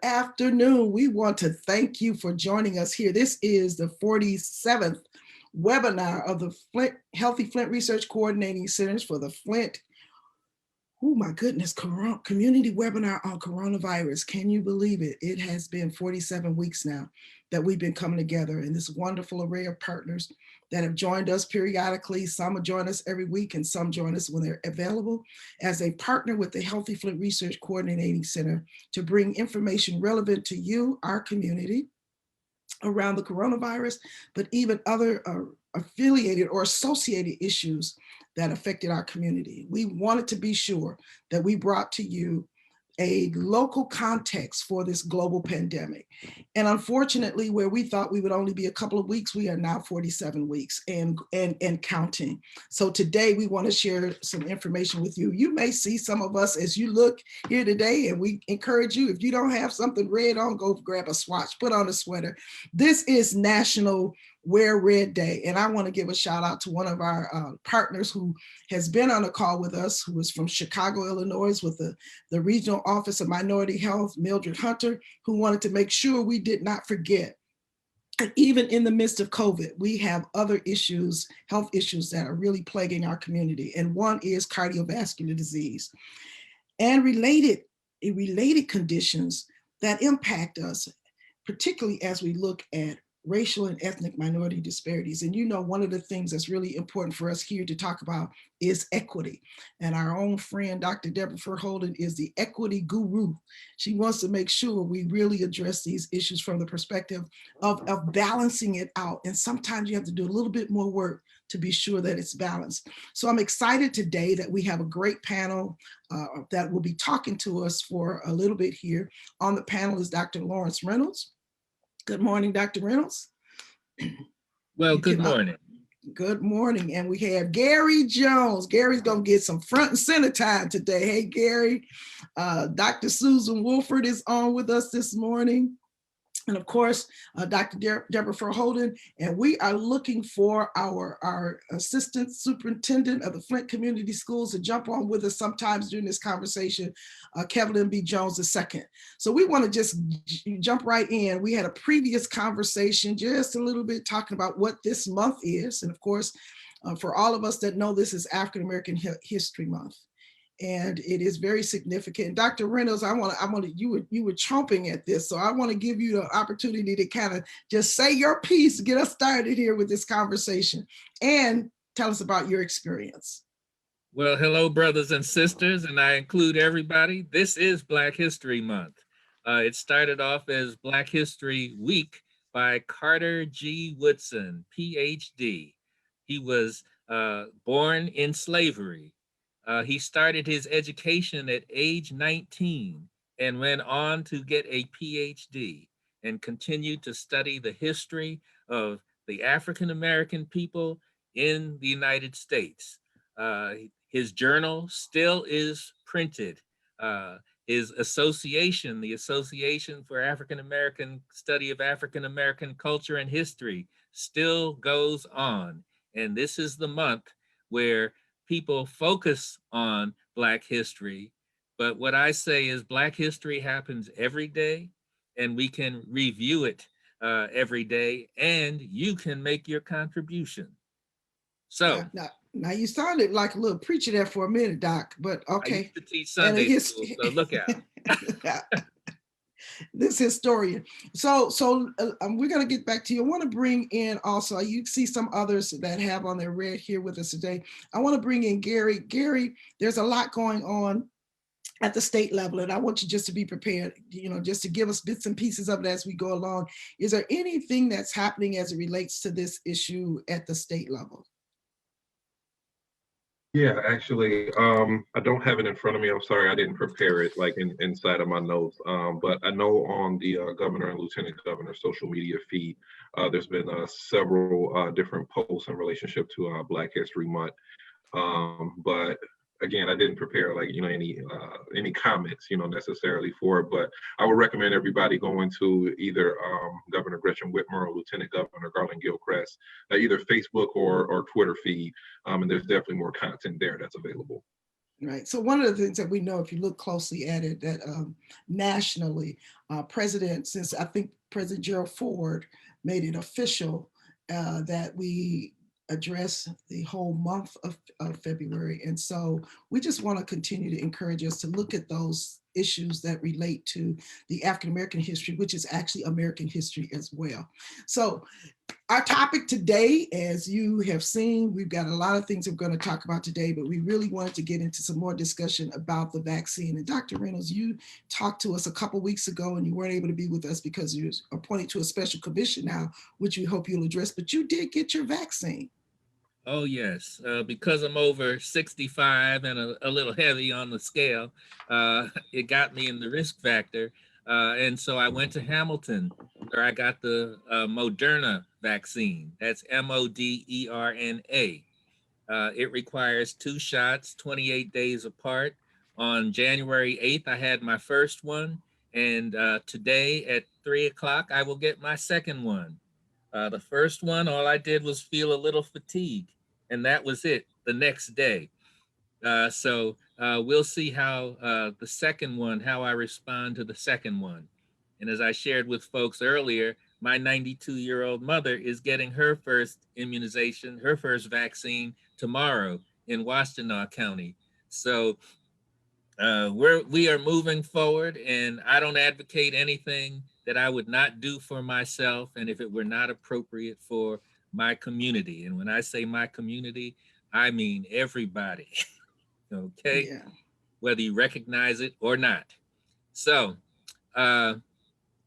afternoon. We want to thank you for joining us here. This is the 47th webinar of the Flint Healthy Flint Research Coordinating Centers for the Flint, oh my goodness, community webinar on coronavirus. Can you believe it? It has been 47 weeks now that we've been coming together in this wonderful array of partners that have joined us periodically. Some will join us every week and some join us when they're available as a partner with the Healthy Flint Research Coordinating Center to bring information relevant to you, our community, around the coronavirus, but even other affiliated or associated issues that affected our community. We wanted to be sure that we brought to you a local context for this global pandemic. And unfortunately, where we thought we would only be a couple of weeks, we are now 47 weeks and counting. So today we want to share some information with you. You may see some of us as you look here today, and we encourage you, if you don't have something red on, go grab a swatch, put on a sweater. This is National Wear Red Day. And I want to give a shout out to one of our partners who has been on a call with us, who is from Chicago, Illinois, with the Regional Office of Minority Health, Mildred Hunter, who wanted to make sure we did not forget. And even in the midst of COVID, we have other issues, health issues that are really plaguing our community. And one is cardiovascular disease and related conditions that impact us, particularly as we look at racial and ethnic minority disparities. And you know, one of the things that's really important for us here to talk about is equity. And our own friend, Dr. Deborah Verholden, is the equity guru. She wants to make sure we really address these issues from the perspective of balancing it out. And sometimes you have to do a little bit more work to be sure that it's balanced. So I'm excited today that we have a great panel that will be talking to us for a little bit here. On the panel is Dr. Lawrence Reynolds. Good morning, Dr. Reynolds. Well, good morning. Good morning. And we have Gary Jones. Gary's going to get some front and center time today. Hey, Gary. Dr. Susan Wolford is on with us this morning. And of course, Dr. Deborah Verholden, and we are looking for our assistant superintendent of the Flint Community Schools to jump on with us sometimes during this conversation, Kevin B. Jones II. So we want to just jump right in. We had a previous conversation just a little bit talking about what this month is. And of course, for all of us that know, this is African American History Month. And it is very significant. Dr. Reynolds, you were chomping at this, so I want to give you the opportunity to kind of just say your piece, get us started here with this conversation, and tell us about your experience. Well, hello, brothers and sisters, and I include everybody. This is Black History Month. It started off as Black History Week by Carter G. Woodson, PhD. He was born in slavery. He started his education at age 19 and went on to get a PhD and continued to study the history of the African American people in the United States. His journal still is printed. His association, the Association for African American Study of African American Culture and History, still goes on. And this is the month where people focus on Black history, but what I say is Black history happens every day, and we can review it every day, and you can make your contribution. So now you sounded like a little preacher there for a minute, Doc, but okay. I used to teach Sunday school, so look out. This historian. So we're going to get back to you. I want to bring in also, you see some others that have on their red here with us today. I want to bring in Gary. Gary, there's a lot going on at the state level, and I want you just to be prepared, just to give us bits and pieces of it as we go along. Is there anything that's happening as it relates to this issue at the state level? Yeah, actually, I don't have it in front of me. I'm sorry, I didn't prepare it like inside of my notes. But I know on the governor and lieutenant governor social media feed, there's been several different posts in relationship to Black History Month. But again, I didn't prepare like any comments necessarily for it. But I would recommend everybody going to either Governor Gretchen Whitmer or Lieutenant Governor Garland Gilchrist, either Facebook or Twitter feed, and there's definitely more content there that's available. Right. So one of the things that we know, if you look closely at it, that nationally, since I think President Gerald Ford made it official that we address the whole month of February. And so we just want to continue to encourage us to look at those issues that relate to the African American history, which is actually American history as well. So our topic today, as you have seen, we've got a lot of things we're going to talk about today, but we really wanted to get into some more discussion about the vaccine. And Dr. Reynolds, you talked to us a couple weeks ago and you weren't able to be with us because you're appointed to a special commission now, which we hope you'll address, but you did get your vaccine. Oh, yes. Because I'm over 65 and a little heavy on the scale, it got me in the risk factor. And so I went to Hamilton where I got the Moderna vaccine. That's MODERNA. It requires 2 shots, 28 days apart. On January 8th, I had my first one. And today at 3 o'clock, I will get my second one. The first one, all I did was feel a little fatigue, and that was it the next day. So we'll see how the second one, how I respond to the second one. And as I shared with folks earlier, my 92-year-old mother is getting her first immunization, her first vaccine tomorrow in Washtenaw County. So we are moving forward, and I don't advocate anything that I would not do for myself, and if it were not appropriate for my community. And when I say my community, I mean everybody. Okay, Yeah. whether you recognize it or not. So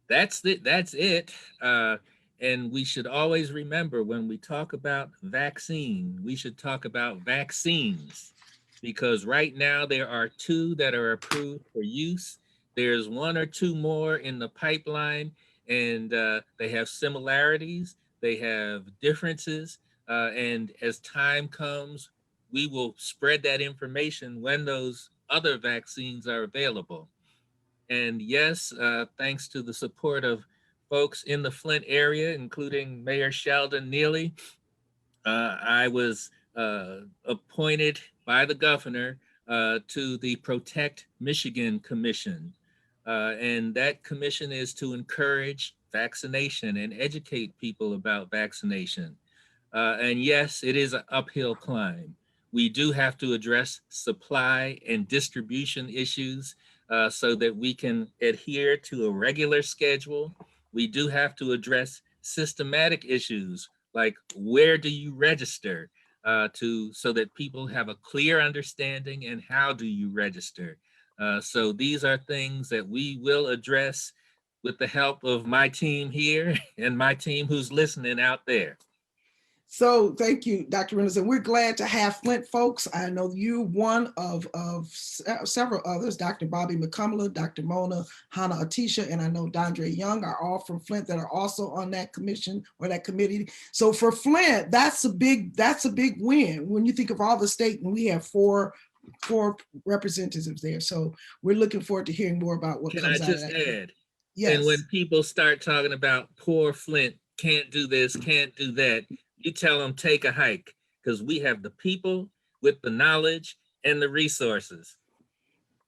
that's it. That's it. And we should always remember when we talk about vaccine, we should talk about vaccines, because right now there are 2 that are approved for use. There's 1 or 2 more in the pipeline, and they have similarities, they have differences, and as time comes, we will spread that information when those other vaccines are available. And yes, thanks to the support of folks in the Flint area, including Mayor Sheldon Neely, I was appointed by the governor to the Protect Michigan Commission. And that commission is to encourage vaccination and educate people about vaccination. And yes, it is an uphill climb. We do have to address supply and distribution issues so that we can adhere to a regular schedule. We do have to address systematic issues like where do you register so that people have a clear understanding, and how do you register. So these are things that we will address with the help of my team here and my team who's listening out there. So thank you, Dr. Reynolds, and we're glad to have Flint folks. I know you, one of several others, Dr. Bobby McCumberland, Dr. Mona Hannah Atisha, and I know Dondre Young are all from Flint that are also on that commission or that committee. So for Flint, that's a big win when you think of all the state, and we have four representatives there. So we're looking forward to hearing more about what comes out of that. Can I just add? Yes. And when people start talking about poor Flint, can't do this, can't do that, you tell them take a hike, because we have the people with the knowledge and the resources.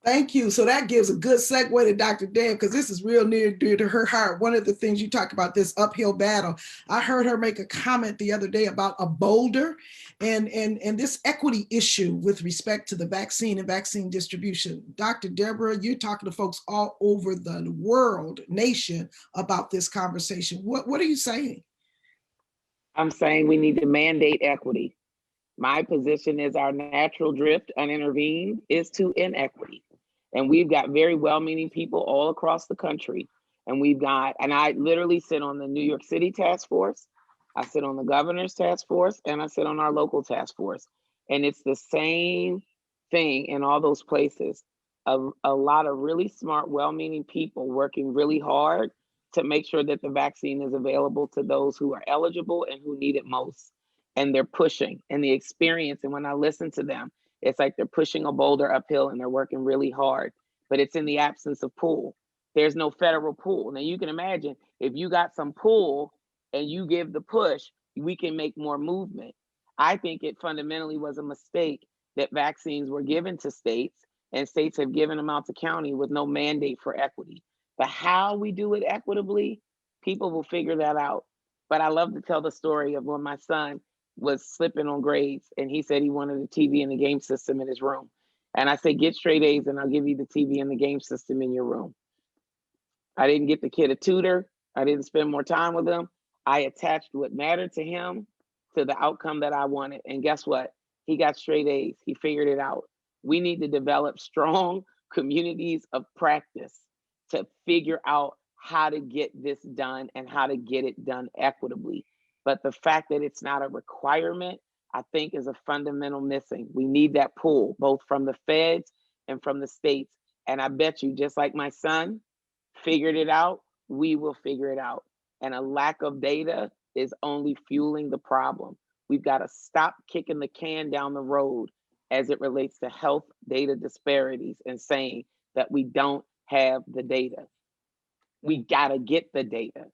Thank you. So that gives a good segue to Dr. Deb, because this is real near dear to her heart. One of the things you talk about, this uphill battle. I heard her make a comment the other day about a boulder and this equity issue with respect to the vaccine and vaccine distribution. Dr. Deborah, you're talking to folks all over the world, nation, about this conversation. What are you saying? I'm saying we need to mandate equity. My position is our natural drift unintervened is to inequity. And we've got very well-meaning people all across the country. And I literally sit on the New York City task force, I sit on the governor's task force, and I sit on our local task force. And it's the same thing in all those places. A lot of really smart, well-meaning people working really hard to make sure that the vaccine is available to those who are eligible and who need it most. And they're pushing, and the experience, and when I listen to them, it's like they're pushing a boulder uphill and they're working really hard, but it's in the absence of pull. There's no federal pull. Now you can imagine if you got some pull and you give the push, we can make more movement. I think it fundamentally was a mistake that vaccines were given to states, and states have given them out to county with no mandate for equity. But how we do it equitably, people will figure that out. But I love to tell the story of when my son was slipping on grades and he said he wanted a TV and the game system in his room. And I said, get straight A's and I'll give you the TV and the game system in your room. I didn't get the kid a tutor. I didn't spend more time with him. I attached what mattered to him to the outcome that I wanted. And guess what? He got straight A's. He figured it out. We need to develop strong communities of practice to figure out how to get this done and how to get it done equitably. But the fact that it's not a requirement, I think, is a fundamental missing. We need that pull, both from the feds and from the states. And I bet you, just like my son figured it out, we will figure it out. And a lack of data is only fueling the problem. We've got to stop kicking the can down the road as it relates to health data disparities and saying that we don't have the data. We got to get the data.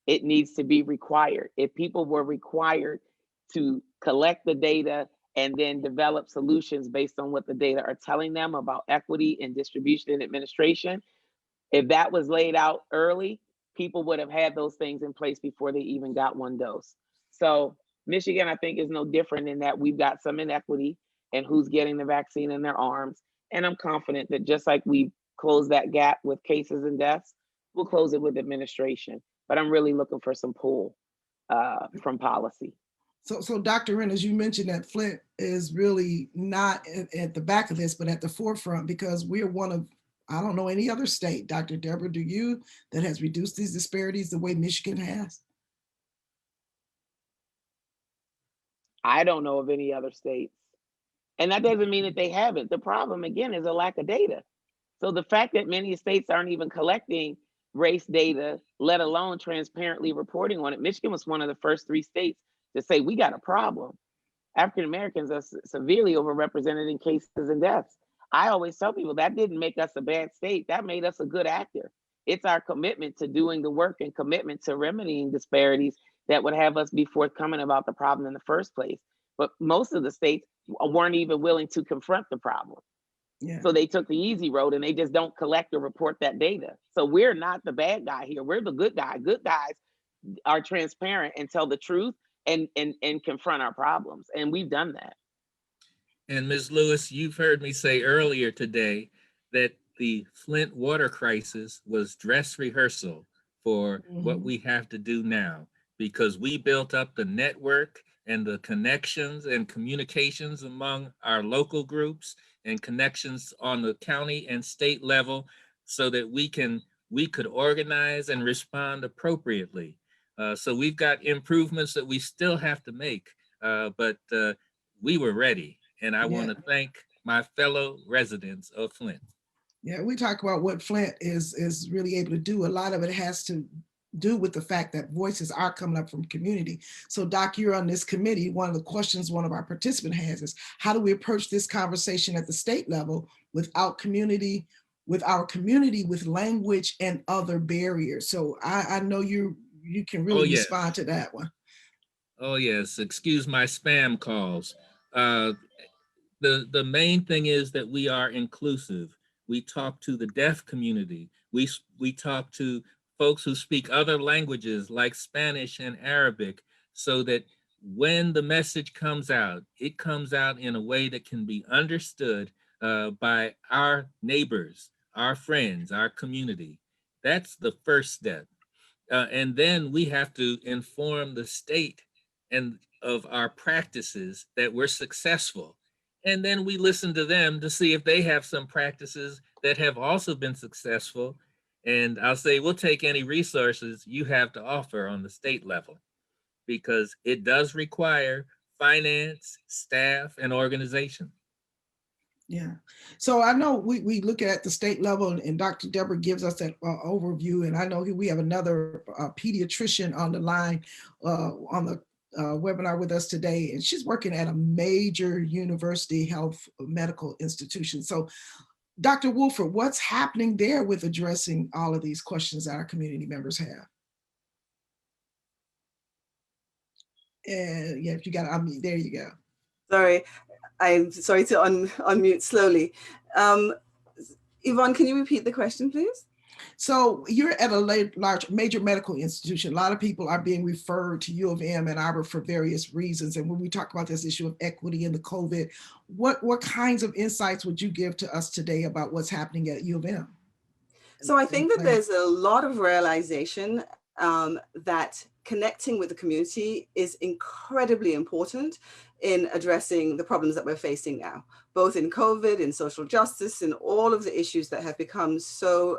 It needs to be required. If people were required to collect the data and then develop solutions based on what the data are telling them about equity and distribution and administration, if that was laid out early, people would have had those things in place before they even got one dose. So Michigan, I think, is no different in that we've got some inequity in who's getting the vaccine in their arms. And I'm confident that just like we closed that gap with cases and deaths, we'll close it with administration. But I'm really looking for some pull from policy. So Dr. Wren, as you mentioned, that Flint is really not at the back of this, but at the forefront, because we're one of, I don't know any other state, Dr. Deborah, do you, that has reduced these disparities the way Michigan has? I don't know of any other states. And that doesn't mean that they haven't. The problem, again, is a lack of data. So the fact that many states aren't even collecting race data, let alone transparently reporting on it. Michigan was one of the first 3 states to say, we got a problem. African Americans are severely overrepresented in cases and deaths. I always tell people that didn't make us a bad state. That made us a good actor. It's our commitment to doing the work and commitment to remedying disparities that would have us be forthcoming about the problem in the first place. But most of the states weren't even willing to confront the problem. Yeah. So they took the easy road and they just don't collect or report that data. So we're not the bad guy here. We're the good guy. Good guys are transparent and tell the truth and confront our problems. And we've done that. And Ms. Lewis, you've heard me say earlier today that the Flint water crisis was dress rehearsal for what we have to do now, because we built up the network and the connections and communications among our local groups and connections on the county and state level so that we could organize and respond appropriately. So we've got improvements that we still have to make, but we were ready. And I want to thank my fellow residents of Flint. Yeah, we talk about what Flint is really able to do. A lot of it has to do with the fact that voices are coming up from community. So Doc, you're on this committee. One of the questions one of our participants has is, how do we approach this conversation at the state level without community, with our community, with language and other barriers? So I know you can really respond to that one. Oh yes, excuse my spam calls. The main thing is that we are inclusive. We talk to the deaf community. We talk to folks who speak other languages like Spanish and Arabic, so that when the message comes out, it comes out in a way that can be understood by our neighbors, our friends, our community. That's the first step. And then we have to inform the state and of our practices that we're successful. And then we listen to them to see if they have some practices that have also been successful. And I'll say, we'll take any resources you have to offer on the state level, because it does require finance, staff, and organization. Yeah. So I know we look at the state level, and Dr. Deborah gives us that overview. And I know we have another pediatrician on the line on the webinar with us today, and she's working at a major university health medical institution. So Dr. Wolford, what's happening there with addressing all of these questions that our community members have? And yeah, if you got, I mean, there you go. Sorry. I'm sorry to unmute slowly. Yvonne, can you repeat the question, please? So you're at a large major medical institution. A lot of people are being referred to U of M and Arbor for various reasons. And when we talk about this issue of equity in the COVID, what kinds of insights would you give to us today about what's happening at U of M? So I think that there's a lot of realization that connecting with the community is incredibly important in addressing the problems that we're facing now, both in COVID, in social justice, in all of the issues that have become so,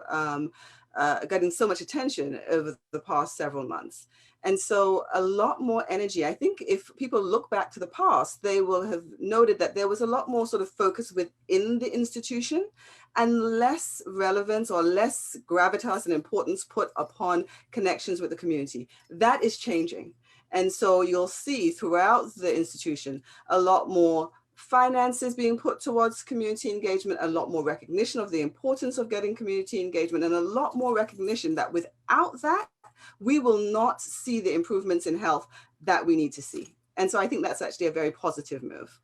getting so much attention over the past several months. And so a lot more energy. I think if people look back to the past, they will have noted that there was a lot more sort of focus within the institution and less relevance or less gravitas and importance put upon connections with the community. That is changing. And so you'll see throughout the institution a lot more finances being put towards community engagement, a lot more recognition of the importance of getting community engagement, and a lot more recognition that without that, we will not see the improvements in health that we need to see. And so I think that's actually a very positive move.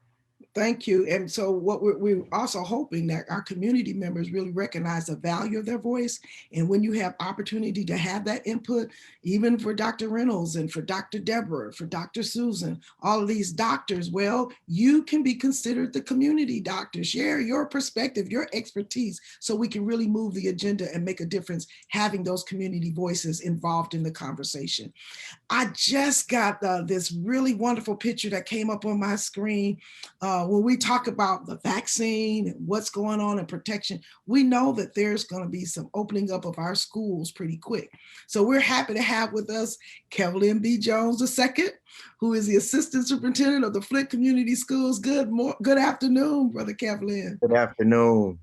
Thank you. And so what we're also hoping that our community members really recognize the value of their voice. And when you have opportunity to have that input, even for Dr. Reynolds and for Dr. Deborah, for Dr. Susan, all of these doctors, well, you can be considered the community doctor. Share your perspective, your expertise, so we can really move the agenda and make a difference having those community voices involved in the conversation. I just got this really wonderful picture that came up on my screen. When we talk about the vaccine and what's going on in protection, we know that there's going to be some opening up of our schools pretty quick. So we're happy to have with us Kevlin B. Jones II, who is the Assistant Superintendent of the Flint Community Schools. Good afternoon, Brother Kevlin. Good afternoon.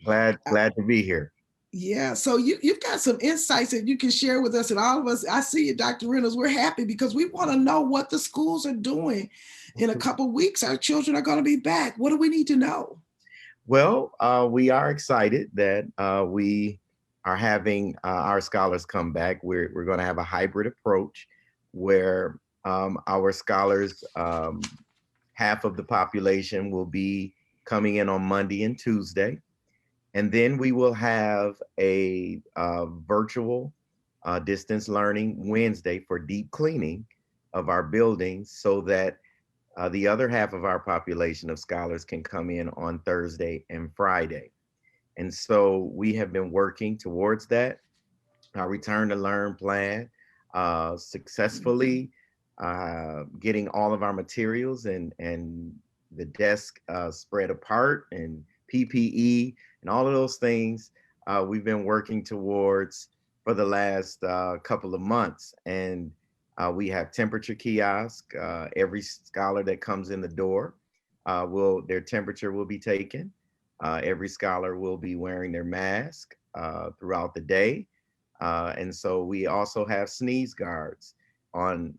Glad to be here. Yeah, so you've got some insights that you can share with us and all of us. I see you, Dr. Reynolds. We're happy because we want to know what the schools are doing. In a couple of weeks, our children are going to be back. What do we need to know? Well, we are excited that we are having our scholars come back. We're going to have a hybrid approach where our scholars, half of the population will be coming in on Monday and Tuesday. And then we will have a virtual distance learning Wednesday for deep cleaning of our buildings so that the other half of our population of scholars can come in on Thursday and Friday. And so we have been working towards that, our return to learn plan, successfully getting all of our materials and the desk spread apart and PPE and all of those things we've been working towards for the last couple of months. And we have temperature kiosk. Every scholar that comes in the door, their temperature will be taken. Every scholar will be wearing their mask throughout the day. And so we also have sneeze guards on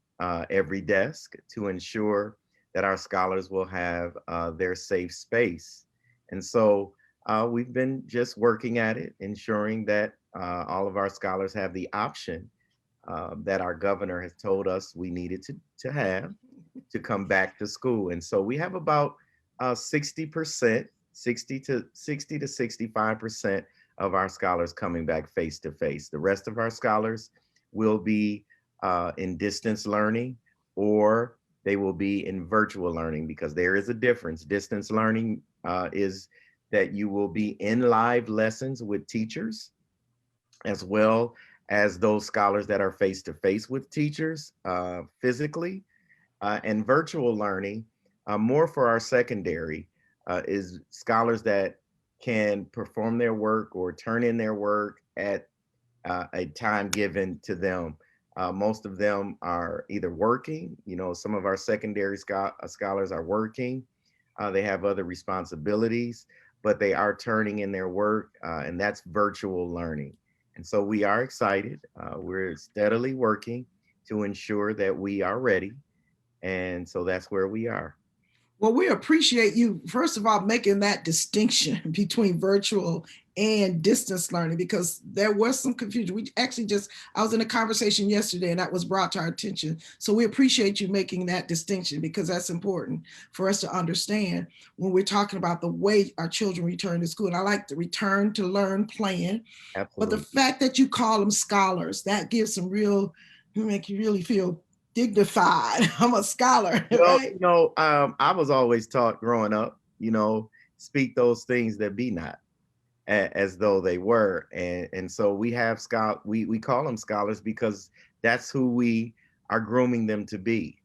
every desk to ensure that our scholars will have their safe space. And so we've been just working at it, ensuring that all of our scholars have the option that our governor has told us we needed to have to come back to school. And so we have about 60%, 60 to 65% of our scholars coming back face to face. The rest of our scholars will be in distance learning, or they will be in virtual learning, because there is a difference. Distance learning is that you will be in live lessons with teachers, as well as those scholars that are face to face with teachers physically. And virtual learning, more for our secondary, is scholars that can perform their work or turn in their work at a time given to them. Most of them are either working, some of our secondary scholars are working, they have other responsibilities, but they are turning in their work, and that's virtual learning. And so we are excited. We're steadily working to ensure that we are ready. And so that's where we are. Well, we appreciate you, first of all, making that distinction between virtual and distance learning, because there was some confusion. We actually I was in a conversation yesterday and that was brought to our attention. So we appreciate you making that distinction, because that's important for us to understand when we're talking about the way our children return to school. And I like the return to learn plan, but the Absolutely. fact that you call them scholars, that gives some make you really feel dignified. I'm a scholar, Well, right? I was always taught growing up, speak those things that be not as though they were. And so we have we call them scholars because that's who we are grooming them to be.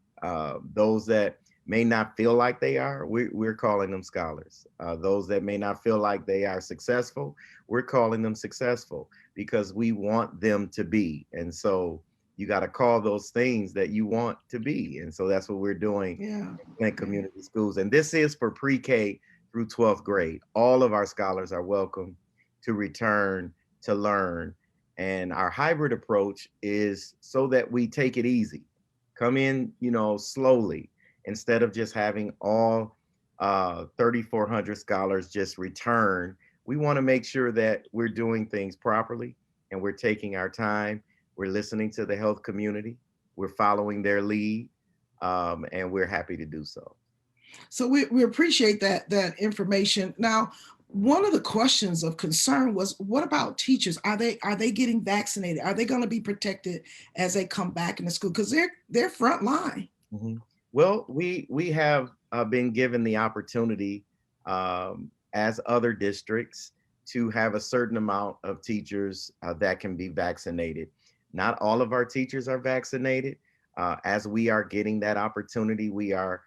Those that may not feel like they are, we're calling them scholars. Those that may not feel like they are successful, we're calling them successful because we want them to be. And so you got to call those things that you want to be. And so that's what we're doing in Flint Community Schools. And this is for pre-K through 12th grade. All of our scholars are welcome to return to learn. And our hybrid approach is so that we take it easy. Come in, slowly, instead of just having all 3,400 scholars just return. We want to make sure that we're doing things properly and we're taking our time. We're listening to the health community. We're following their lead, and we're happy to do so. So we appreciate that information. Now, one of the questions of concern was, what about teachers? Are they getting vaccinated? Are they going to be protected as they come back into school? Because they're front line. Mm-hmm. Well, we have been given the opportunity, as other districts, to have a certain amount of teachers that can be vaccinated. Not all of our teachers are vaccinated. As we are getting that opportunity, we are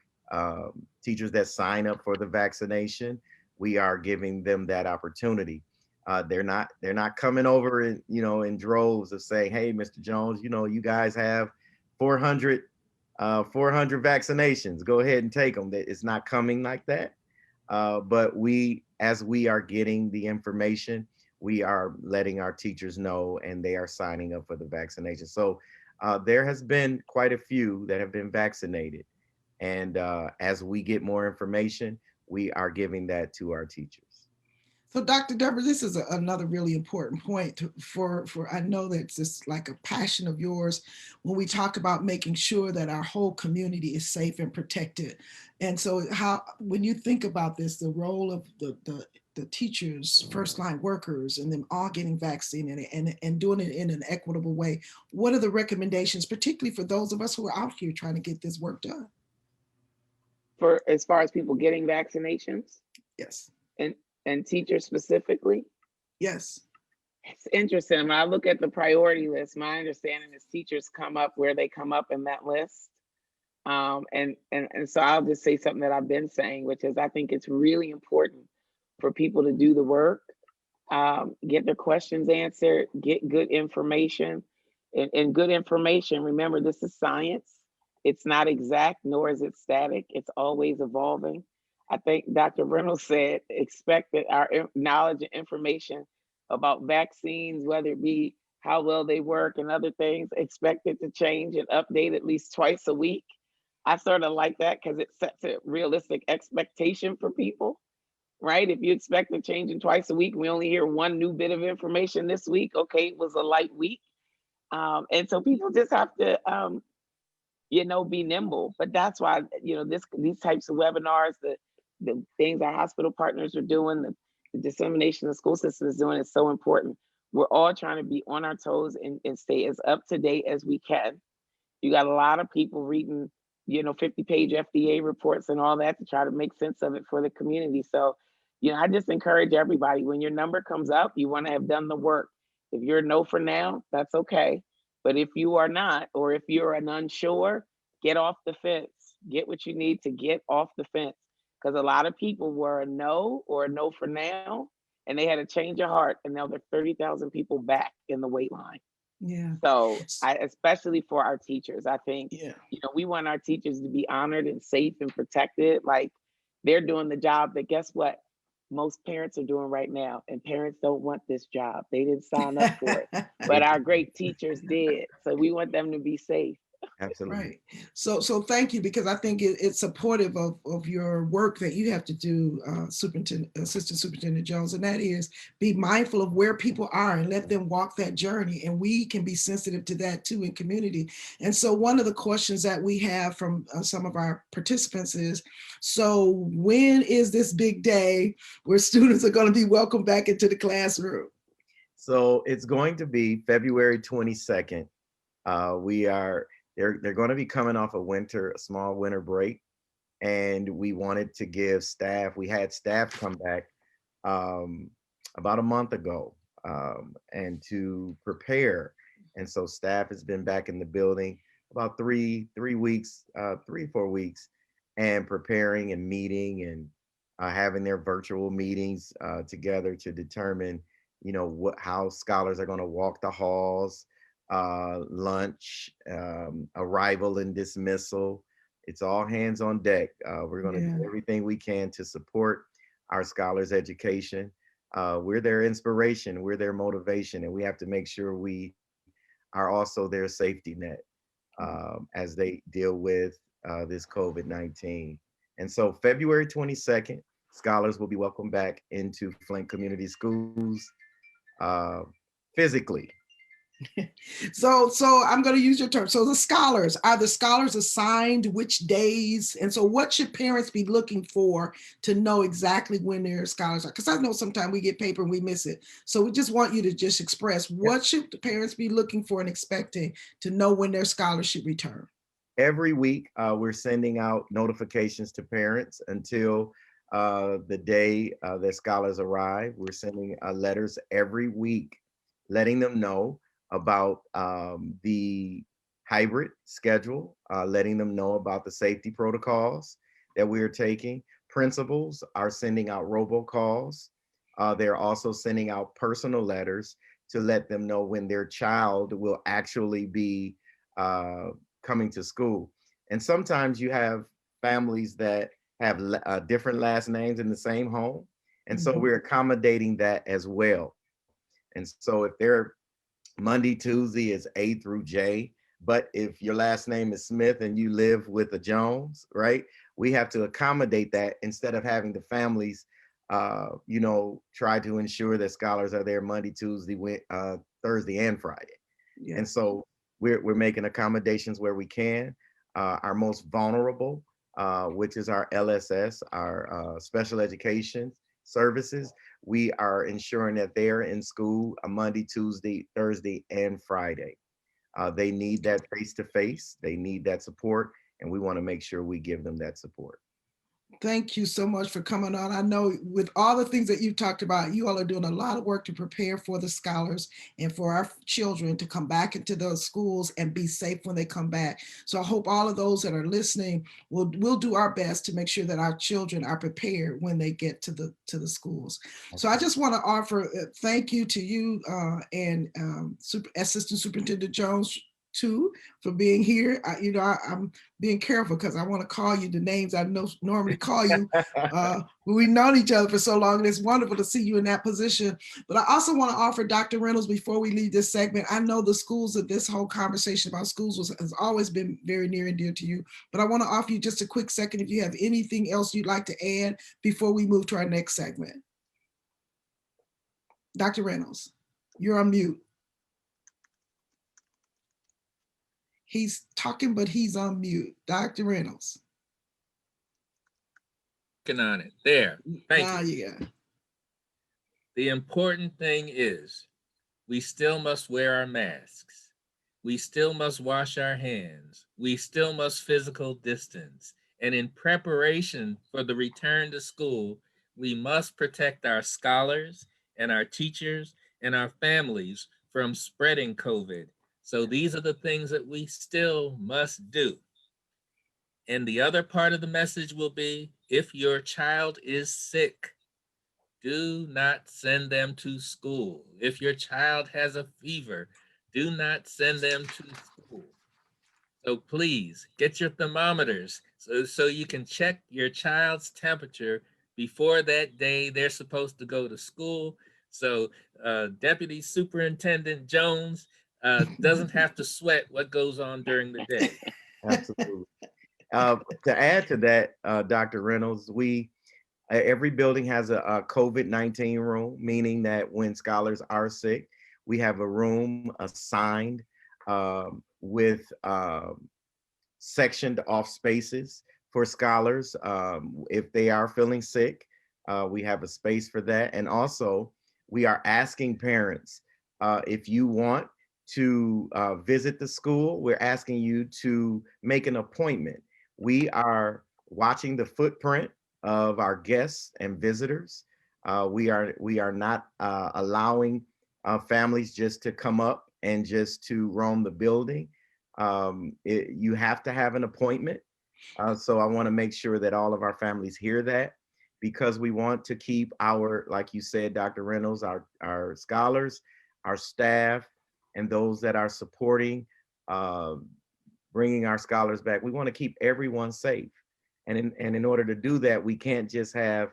teachers that sign up for the vaccination. We are giving them that opportunity. They're not coming over in droves of saying, "Hey, Mr. Jones, you guys have 400 vaccinations. Go ahead and take them." It's not coming like that. But as we are getting the information, we are letting our teachers know, and they are signing up for the vaccination. So there has been quite a few that have been vaccinated. And as we get more information, we are giving that to our teachers. So, Dr. Deborah, this is another really important point for I know that's just like a passion of yours when we talk about making sure that our whole community is safe and protected. And so when you think about this, the role of the teachers, first line workers, and them all getting vaccinated and doing it in an equitable way, what are the recommendations, particularly for those of us who are out here trying to get this work done? For as far as people getting vaccinations? Yes. And teachers specifically? Yes. It's interesting. When I look at the priority list, my understanding is teachers come up where they come up in that list. And so I'll just say something that I've been saying, which is I think it's really important for people to do the work, get their questions answered, get good information. And good information, remember, this is science. It's not exact, nor is it static. It's always evolving. I think Dr. Reynolds said, expect that our knowledge and information about vaccines, whether it be how well they work and other things, expect it to change and update at least twice a week. I sort of like that because it sets a realistic expectation for people, right? If you expect a change in twice a week, we only hear one new bit of information this week. Okay, it was a light week. And so people just have to, be nimble. But that's why, these types of webinars, the things our hospital partners are doing, the dissemination the school system is doing is so important. We're all trying to be on our toes and stay as up to date as we can. You got a lot of people reading, 50-page FDA reports and all that to try to make sense of it for the community. So, I just encourage everybody, when your number comes up, you want to have done the work. If you're a no for now, that's okay. But if you are not, or if you're an unsure, get off the fence. Get what you need to get off the fence. Because a lot of people were a no or a no for now, and they had a change of heart, and now there's 30,000 people back in the wait line. Yeah. So especially for our teachers, I think, Yeah. We want our teachers to be honored and safe and protected. Like, they're doing the job that, guess what? Most parents are doing right now, and parents don't want this job. They didn't sign up for it, but our great teachers did. So we want them to be safe. Absolutely. Right. So thank you, because I think it's supportive of your work that you have to do, Assistant Superintendent Jones, and that is be mindful of where people are and let them walk that journey. And we can be sensitive to that too in community. And so one of the questions that we have from some of our participants is, so when is this big day where students are going to be welcomed back into the classroom? So it's going to be February 22nd. They're going to be coming off a small winter break, and we wanted to give staff. We had staff come back about a month ago, and to prepare. And so staff has been back in the building about 4 weeks, and preparing and meeting and having their virtual meetings together to determine, how scholars are going to walk the halls, lunch, arrival and dismissal. It's all hands on deck. We're going to do everything we can to support our scholars' education. We're their inspiration, we're their motivation, and we have to make sure we are also their safety net as they deal with this COVID-19. And so February 22nd, scholars will be welcomed back into Flint Community Schools physically. So I'm going to use your term. So are the scholars assigned which days? And so what should parents be looking for to know exactly when their scholars are? Because I know sometimes we get paper and we miss it. So we just want you to just express what should the parents be looking for and expecting to know when their scholars should return? Every week, we're sending out notifications to parents until the day that scholars arrive. We're sending letters every week, letting them know about the hybrid schedule, letting them know about the safety protocols that we are taking. Principals are sending out robocalls. They're also sending out personal letters to let them know when their child will actually be coming to school. And sometimes you have families that have different last names in the same home. And so we're accommodating that as well. And so if they're Monday, Tuesday is A through J. But if your last name is Smith and you live with a Jones, right? We have to accommodate that instead of having the families, try to ensure that scholars are there Monday, Tuesday, Thursday, and Friday. Yeah. And so we're making accommodations where we can. Our most vulnerable, which is our LSS, our special education services, we are ensuring that they're in school Monday, Tuesday, Thursday, and Friday. They need that face-to-face, they need that support, and we want to make sure we give them that support. Thank you so much for coming on. I know with all the things that you've talked about, you all are doing a lot of work to prepare for the scholars and for our children to come back into those schools and be safe when they come back. So I hope all of those that are listening will do our best to make sure that our children are prepared when they get to the schools. So I just want to offer thank you to you and Assistant Superintendent Jones too for being here. I'm being careful because I want to call you the names I normally call you. We've known each other for so long, and it's wonderful to see you in that position. But I also want to offer Dr. Reynolds, before we leave this segment, I know the schools of this whole conversation about schools has always been very near and dear to you, but I want to offer you just a quick second if you have anything else you'd like to add before we move to our next segment. Dr. Reynolds, you're on mute. He's talking, but he's on mute. Dr. Reynolds. Working on it. There. Thank you. Yeah. The important thing is we still must wear our masks. We still must wash our hands. We still must physical distance. And in preparation for the return to school, we must protect our scholars and our teachers and our families from spreading COVID. So these are the things that we still must do. And the other part of the message will be, if your child is sick, do not send them to school. If your child has a fever, do not send them to school. So please get your thermometers so you can check your child's temperature before that day they're supposed to go to school. So Deputy Superintendent Jones, doesn't have to sweat what goes on during the day. Absolutely. To add to that, Dr. Reynolds, every building has a COVID-19 room, meaning that when scholars are sick, we have a room assigned with sectioned off spaces for scholars. If they are feeling sick, we have a space for that. And also, we are asking parents, if you want to visit the school, we're asking you to make an appointment. We are watching the footprint of our guests and visitors. We are not allowing families just to come up and just to roam the building. You have to have an appointment. So I want to make sure that all of our families hear that, because we want to keep our, like you said, Dr. Reynolds, our scholars, our staff, and those that are supporting, bringing our scholars back. We want to keep everyone safe. And in order to do that, we can't just have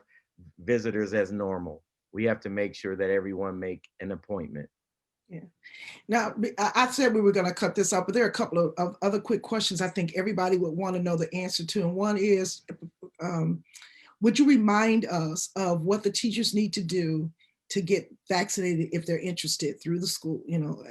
visitors as normal. We have to make sure that everyone make an appointment. Yeah. Now, I said we were going to cut this out, but there are a couple of other quick questions I think everybody would want to know the answer to. And one is, would you remind us of what the teachers need to do to get vaccinated if they're interested through the school? You know,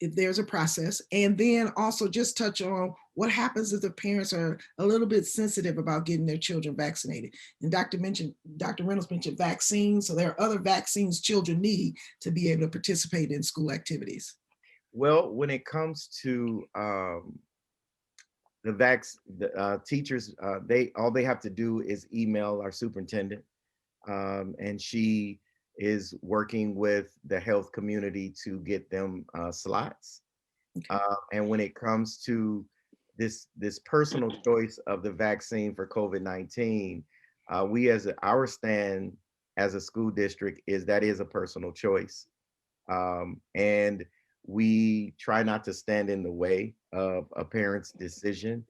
if there's a process. And then also just touch on what happens if the parents are a little bit sensitive about getting their children vaccinated. And Dr. Reynolds mentioned vaccines. So there are other vaccines children need to be able to participate in school activities. Well, when it comes to the teachers, all they have to do is email our superintendent, and she is working with the health community to get them slots. Okay. And when it comes to this personal choice of the vaccine for COVID-19, our stand as a school district is that is a personal choice. And we try not to stand in the way of a parent's decision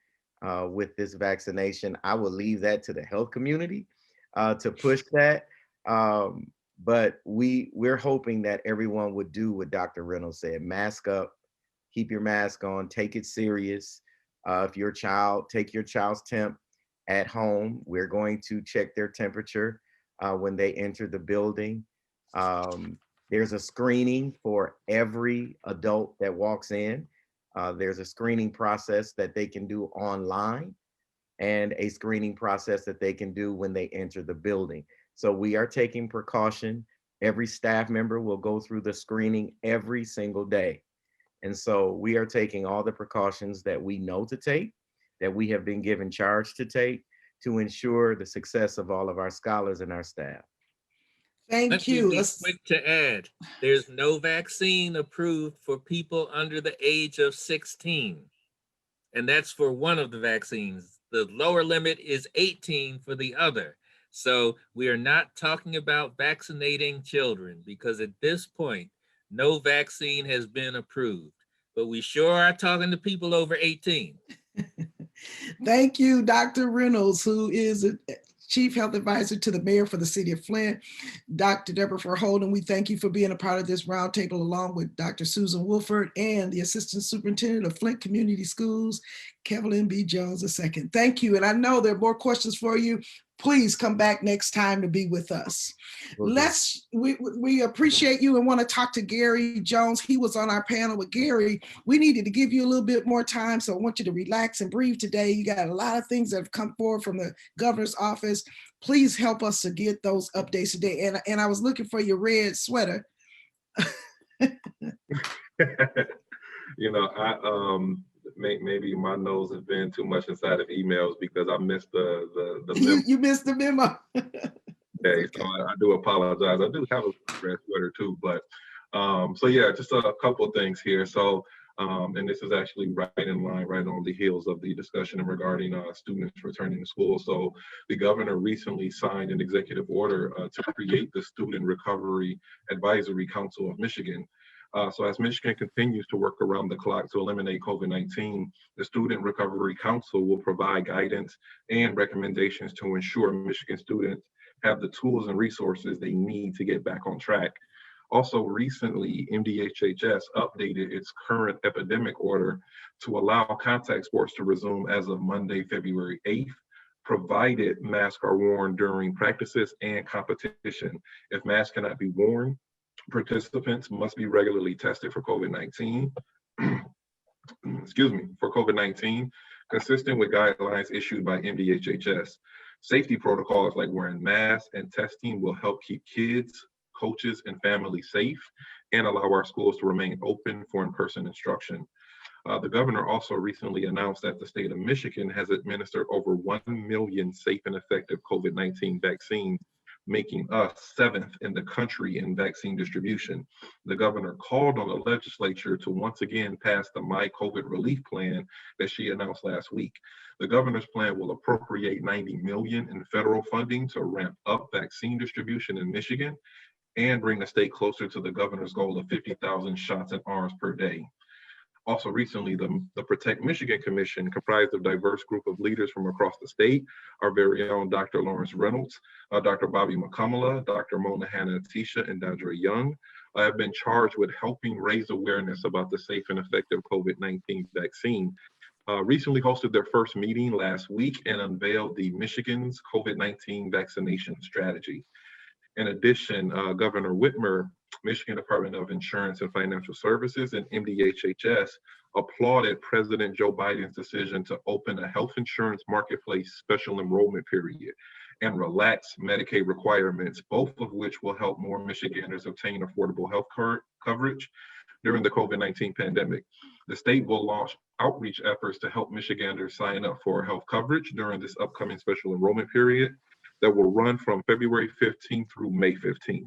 with this vaccination. I will leave that to the health community to push that. But we're hoping that everyone would do what Dr. Reynolds said: mask up, keep your mask on, take it serious. If take your child's temp at home. We're going to check their temperature when they enter the building. There's a screening for every adult that walks in. There's a screening process that they can do online, and a screening process that they can do when they enter the building. So we are taking precaution. Every staff member will go through the screening every single day. And so we are taking all the precautions that we know to take, that we have been given charge to take, to ensure the success of all of our scholars and our staff. Thank you. Let me be quick to add, there's no vaccine approved for people under the age of 16. And that's for one of the vaccines. The lower limit is 18 for the other. So we are not talking about vaccinating children, because at this point, no vaccine has been approved. But we sure are talking to people over 18. Thank you, Dr. Reynolds, who is a Chief Health Advisor to the Mayor for the City of Flint. Dr. Deborah Verholden, we thank you for being a part of this roundtable, along with Dr. Susan Wolford and the Assistant Superintendent of Flint Community Schools, Kevin B. Jones II. Thank you. And I know there are more questions for you. Please come back next time to be with us. We appreciate you and want to talk to Gary Jones. He was on our panel with Gary. We needed to give you a little bit more time, so I want you to relax and breathe today. You got a lot of things that have come forward from the governor's office. Please help us to get those updates today. And I was looking for your red sweater. You know, maybe my nose has been too much inside of emails, because I missed the memo. You missed the memo. Okay, so I do apologize. I do have a red sweater too, but so yeah, just a couple of things here. So and this is actually right in line, right on the heels of the discussion regarding students returning to school. So the governor recently signed an executive order to create the Student Recovery Advisory Council of Michigan. So as Michigan continues to work around the clock to eliminate COVID-19, the Student Recovery Council will provide guidance and recommendations to ensure Michigan students have the tools and resources they need to get back on track. Also recently, MDHHS updated its current epidemic order to allow contact sports to resume as of Monday, February 8th, provided masks are worn during practices and competition. If masks cannot be worn, participants must be regularly tested for COVID-19. Excuse me, for COVID-19, consistent with guidelines issued by MDHHS. Safety protocols like wearing masks and testing will help keep kids, coaches, and families safe and allow our schools to remain open for in-person instruction. The governor also recently announced that the state of Michigan has administered over 1 million safe and effective COVID-19 vaccines, making us 7th in the country in vaccine distribution. The governor called on the legislature to once again pass the My COVID Relief Plan that she announced last week. The governor's plan will appropriate $90 million in federal funding to ramp up vaccine distribution in Michigan and bring the state closer to the governor's goal of 50,000 shots in arms per day. Also recently, the Protect Michigan Commission, comprised of a diverse group of leaders from across the state, our very own Dr. Lawrence Reynolds, Dr. Bobby McCumilla, Dr. Mona Hanna-Attisha, and Dr. Young, have been charged with helping raise awareness about the safe and effective COVID-19 vaccine. Recently hosted their first meeting last week and unveiled the Michigan's COVID-19 vaccination strategy. In addition, Governor Whitmer, Michigan Department of Insurance and Financial Services, and MDHHS applauded President Joe Biden's decision to open a health insurance marketplace special enrollment period and relax Medicaid requirements, both of which will help more Michiganders obtain affordable health coverage during the COVID-19 pandemic. The state will launch outreach efforts to help Michiganders sign up for health coverage during this upcoming special enrollment period that will run from February 15th through May 15th.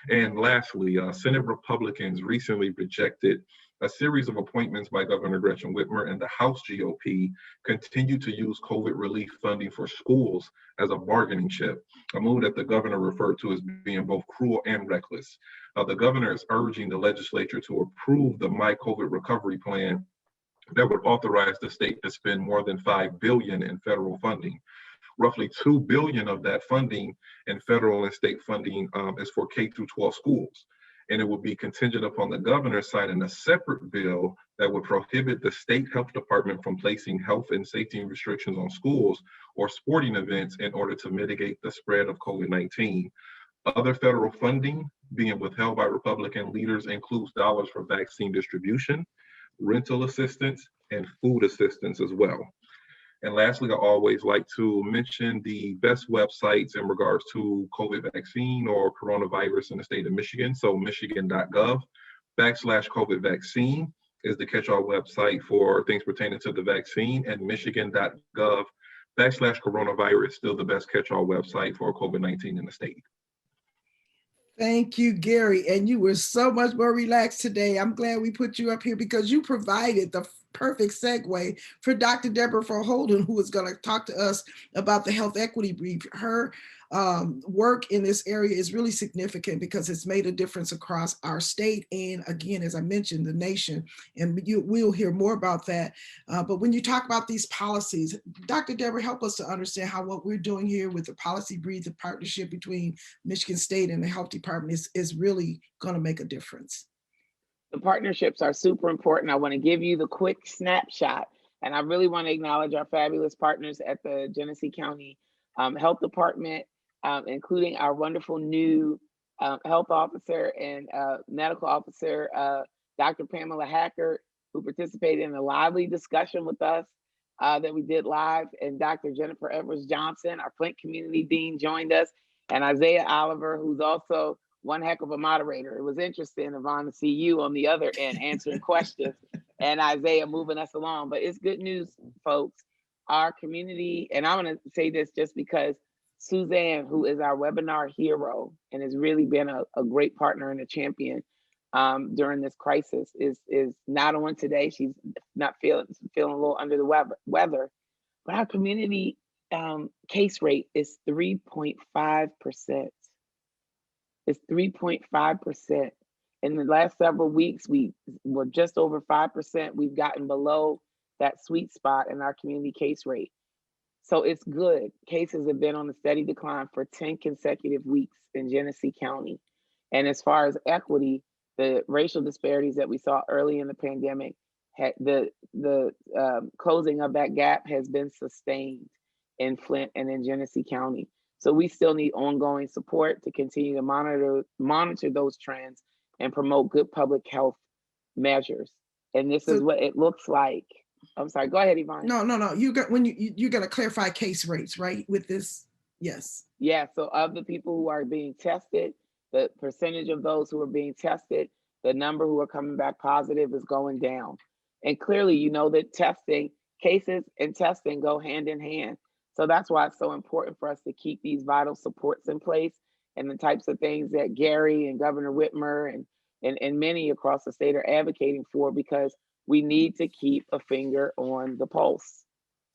And lastly, Senate Republicans recently rejected a series of appointments by Governor Gretchen Whitmer, and the House GOP continue to use COVID relief funding for schools as a bargaining chip, a move that the governor referred to as being both cruel and reckless. The governor is urging the legislature to approve the My COVID Recovery Plan that would authorize the state to spend more than $5 billion in federal funding. Roughly $2 billion of that funding and federal and state funding is for K through 12 schools. And it would be contingent upon the governor signing a separate bill that would prohibit the state health department from placing health and safety restrictions on schools or sporting events in order to mitigate the spread of COVID-19. Other federal funding being withheld by Republican leaders includes dollars for vaccine distribution, rental assistance, and food assistance as well. And lastly, I always like to mention the best websites in regards to COVID vaccine or coronavirus in the state of Michigan. So michigan.gov/COVID vaccine is the catch-all website for things pertaining to the vaccine, and michigan.gov/coronavirus is still the best catch-all website for COVID-19 in the state. Thank you, Gary. And you were so much more relaxed today. I'm glad we put you up here because you provided the perfect segue for Dr. Deborah Holden, who is going to talk to us about the health equity brief. Her work in this area is really significant because it's made a difference across our state and, again, as I mentioned, the nation. And we'll hear more about that. But when you talk about these policies, Dr. Deborah, help us to understand how what we're doing here with the policy brief, the partnership between Michigan State and the health department is really going to make a difference. The partnerships are super important. I want to give you the quick snapshot, and I really want to acknowledge our fabulous partners at the Genesee County Health Department, including our wonderful new health officer and medical officer, Dr. Pamela Hackert, who participated in a lively discussion with us that we did live, and Dr. Jennifer Edwards Johnson, our Flint Community Dean, joined us, and Isaiah Oliver, who's also one heck of a moderator. It was interesting, Yvonne, to see you on the other end answering questions and Isaiah moving us along. But it's good news, folks. Our community, and I'm going to say this just because Suzanne, who is our webinar hero and has really been a great partner and a champion during this crisis, is not on today. She's not feeling a little under the weather. But our community case rate is 3.5%. It's 3.5%. In the last several weeks, we were just over 5%. We've gotten below that sweet spot in our community case rate. So it's good. Cases have been on a steady decline for 10 consecutive weeks in Genesee County. And as far as equity, the racial disparities that we saw early in the pandemic, the closing of that gap has been sustained in Flint and in Genesee County. So we still need ongoing support to continue to monitor those trends and promote good public health measures. And this is what it looks like. I'm sorry, go ahead, Yvonne. No. You got you got to clarify case rates, right? With this, yes. Yeah, so of the people who are being tested, the percentage of those who are being tested, the number who are coming back positive is going down. And clearly, you know that cases and testing go hand in hand. So that's why it's so important for us to keep these vital supports in place and the types of things that Gary and Governor Whitmer and many across the state are advocating for, because we need to keep a finger on the pulse.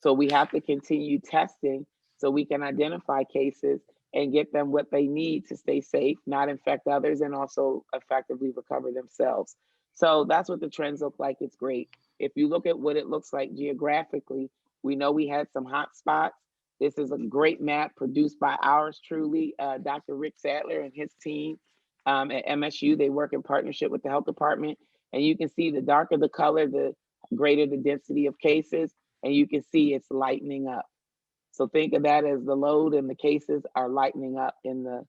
So we have to continue testing so we can identify cases and get them what they need to stay safe, not infect others, and also effectively recover themselves. So that's what the trends look like. It's great. If you look at what it looks like geographically, we know we had some hot spots. This is a great map produced by ours truly, Dr. Rick Sadler and his team at MSU. They work in partnership with the health department. And you can see the darker the color, the greater the density of cases. And you can see it's lightening up. So think of that as the load and the cases are lightening up in the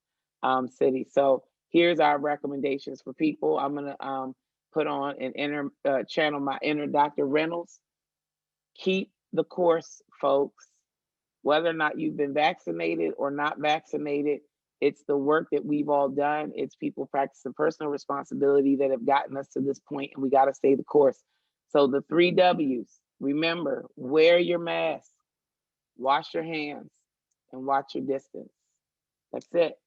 city. So here's our recommendations for people. I'm gonna put on and channel my inner Dr. Reynolds. Keep the course, folks. Whether or not you've been vaccinated or not vaccinated, it's the work that we've all done. It's people practicing personal responsibility that have gotten us to this point, and we got to stay the course. So the 3 W's, remember, wear your mask, wash your hands, and watch your distance. That's it.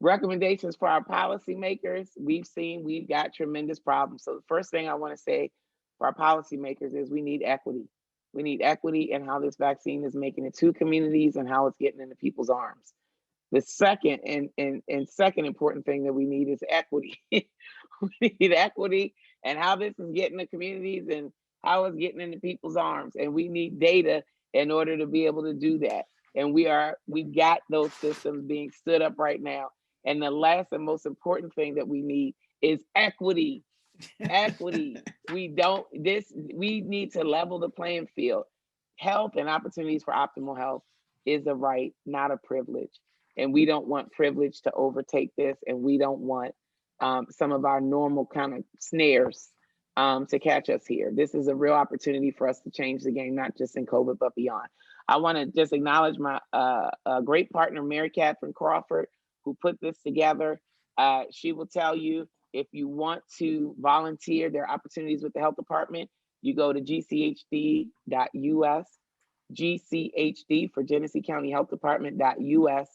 Recommendations for our policymakers. We've got tremendous problems. So the first thing I want to say for our policymakers is we need equity. We need equity in how this vaccine is making it to communities and how it's getting into people's arms. The second and second important thing that we need is equity. We need equity and how this is getting to communities and how it's getting into people's arms. And we need data in order to be able to do that. And we've got those systems being stood up right now. And the last and most important thing that we need is equity. Equity. We need to level the playing field. Health and opportunities for optimal health is a right, not a privilege. And we don't want privilege to overtake this, and we don't want some of our normal kind of snares to catch us here. This is a real opportunity for us to change the game, not just in COVID, but beyond. I want to just acknowledge my great partner, Mary Catherine Crawford, who put this together. She will tell you, if you want to volunteer, there are opportunities with the health department. You go to gchd.us, GCHD for Genesee County Health Department.us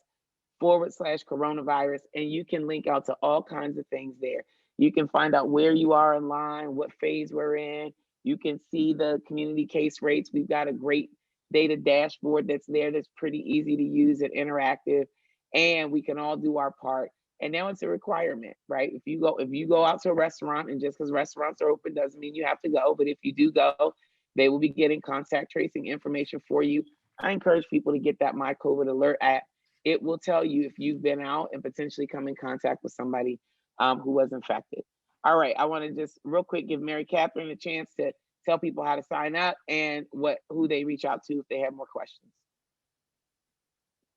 /coronavirus, and you can link out to all kinds of things there. You can find out where you are in line, what phase we're in. You can see the community case rates. We've got a great data dashboard that's there that's pretty easy to use and interactive, and we can all do our part. And now it's a requirement, right? If you go out to a restaurant, and just because restaurants are open doesn't mean you have to go, but if you do go, they will be getting contact tracing information for you. I encourage people to get that My COVID Alert app. It will tell you if you've been out and potentially come in contact with somebody who was infected. All right, I want to just real quick give Mary Catherine a chance to tell people how to sign up and who they reach out to if they have more questions.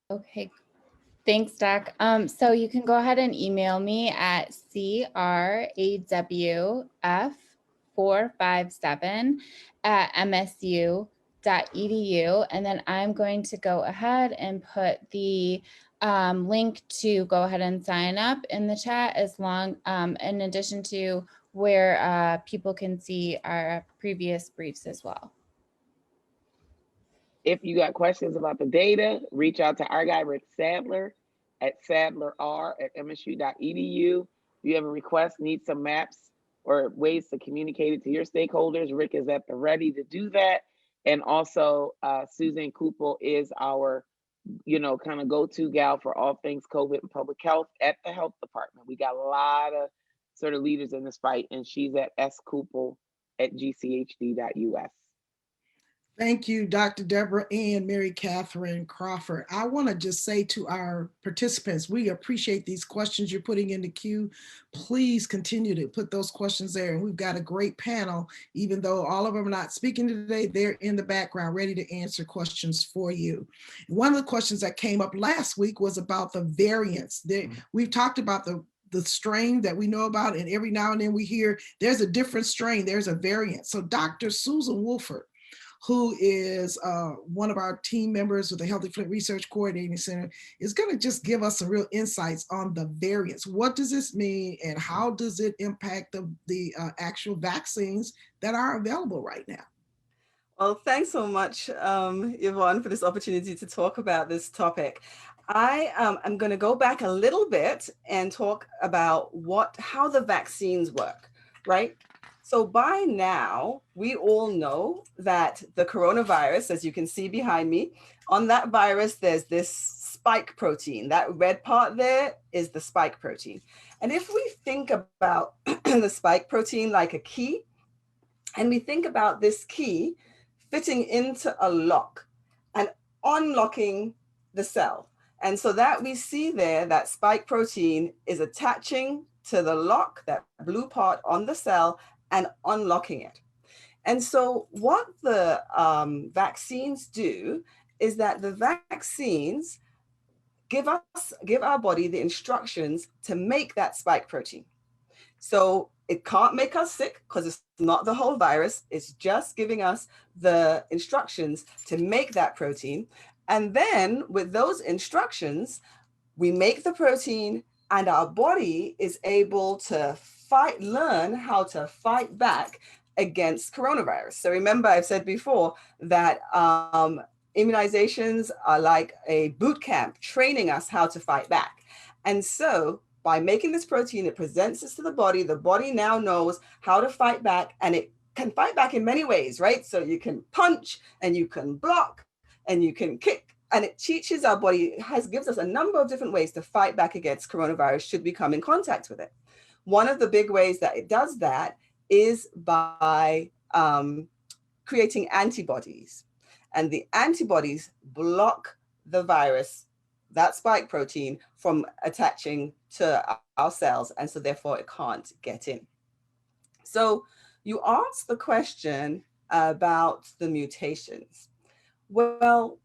Okay, thanks, Doc. So you can go ahead and email me at crawf457@msu.edu, and then I'm going to go ahead and put the link to go ahead and sign up in the chat, in addition to where people can see our previous briefs as well. If you got questions about the data, reach out to our guy, Rick Sadler, at sadlerr@msu.edu. If you have a request, need some maps or ways to communicate it to your stakeholders, Rick is at the ready to do that. And also, Suzanne Kupel is our, kind of go-to gal for all things COVID and public health at the health department. We got a lot of sort of leaders in this fight, and she's at skupel@gchd.us. Thank you, Dr. Deborah and Mary Catherine Crawford. I want to just say to our participants, we appreciate these questions you're putting in the queue. Please continue to put those questions there. And we've got a great panel, even though all of them are not speaking today, they're in the background ready to answer questions for you. One of the questions that came up last week was about the variants. We've talked about the strain that we know about, and every now and then we hear there's a different strain, there's a variant. So Dr. Susan Wolford, who is one of our team members with the Healthy Flint Research Coordinating Center, is going to just give us some real insights on the variants. What does this mean, and how does it impact the actual vaccines that are available right now? Well, thanks so much, Yvonne, for this opportunity to talk about this topic. I am going to go back a little bit and talk about how the vaccines work, right? So by now, we all know that the coronavirus, as you can see behind me, on that virus, there's this spike protein. That red part there is the spike protein. And if we think about the spike protein like a key, and we think about this key fitting into a lock and unlocking the cell. And so that we see there, that spike protein is attaching to the lock, that blue part on the cell, and unlocking it. And so what the vaccines do is that the vaccines give our body the instructions to make that spike protein. So it can't make us sick because it's not the whole virus. It's just giving us the instructions to make that protein. And then with those instructions, we make the protein and our body is able to learn how to fight back against coronavirus. So remember, I've said before that immunizations are like a boot camp training us how to fight back. And so by making this protein, it presents this to the body. The body now knows how to fight back, and it can fight back in many ways, right? So you can punch and you can block and you can kick, and it teaches our body, gives us a number of different ways to fight back against coronavirus should we come in contact with it. One of the big ways that it does that is by creating antibodies. And the antibodies block the virus, that spike protein, from attaching to our cells. And so therefore it can't get in. So you asked the question about the mutations. Well,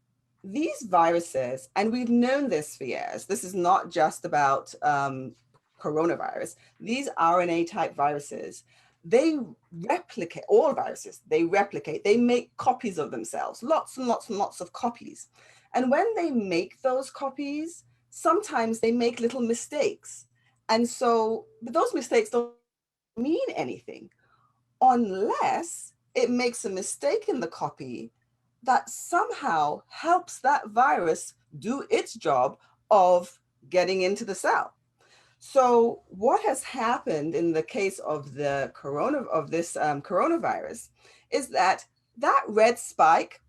these viruses, and we've known this for years, this is not just about coronavirus, these RNA type viruses, they replicate, all viruses, they replicate, they make copies of themselves, lots and lots and lots of copies. And when they make those copies, sometimes they make little mistakes. And so, but those mistakes don't mean anything unless it makes a mistake in the copy that somehow helps that virus do its job of getting into the cell. So what has happened in the case of the coronavirus is that red spike,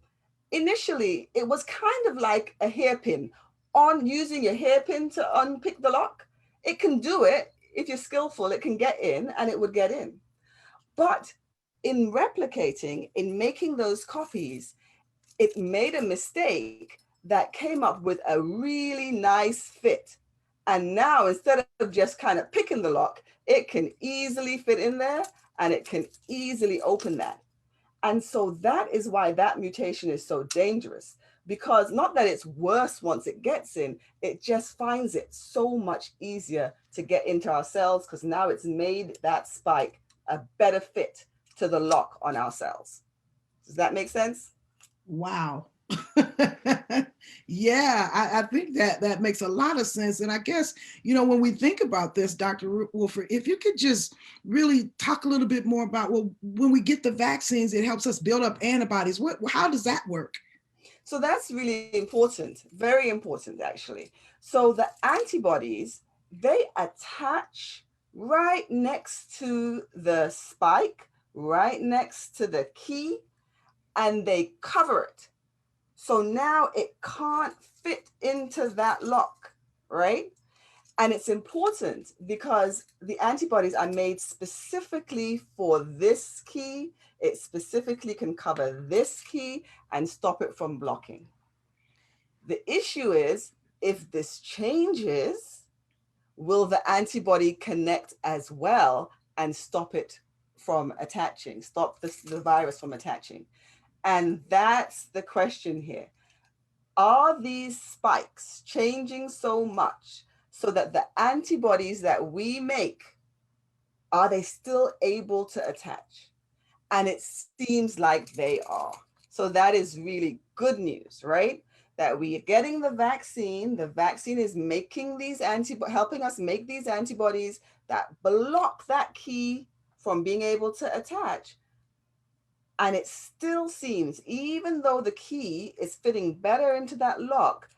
initially it was kind of like a hairpin. On using your hairpin to unpick the lock, it can do it. If you're skillful, it can get in, and it would get in. But in replicating, in making those copies, it made a mistake that came up with a really nice fit. And now, instead of just kind of picking the lock, it can easily fit in there and it can easily open that. And so that is why that mutation is so dangerous, because not that it's worse once it gets in, it just finds it so much easier to get into our cells because now it's made that spike a better fit to the lock on our cells. Does that make sense? Wow. Yeah, I think that makes a lot of sense. And I guess, when we think about this, Dr. Wolford, if you could just really talk a little bit more about, well, when we get the vaccines, it helps us build up antibodies. How does that work? So that's really important, very important, actually. So the antibodies, they attach right next to the spike, right next to the key, and they cover it. So now it can't fit into that lock, right? And it's important because the antibodies are made specifically for this key. It specifically can cover this key and stop it from blocking. The issue is, if this changes, will the antibody connect as well and stop it from attaching, stop the virus from attaching? And that's the question here. Are these spikes changing so much so that the antibodies that we make, are they still able to attach? And it seems like they are. So that is really good news, right? That we are getting the vaccine is making these helping us make these antibodies that block that key from being able to attach. And it still seems, even though the key is fitting better into that lock,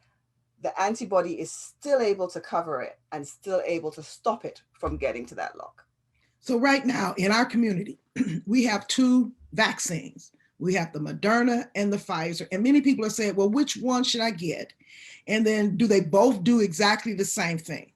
the antibody is still able to cover it and still able to stop it from getting to that lock. So right now in our community, we have two vaccines. We have the Moderna and the Pfizer. And many people are saying, well, which one should I get? And then do they both do exactly the same thing?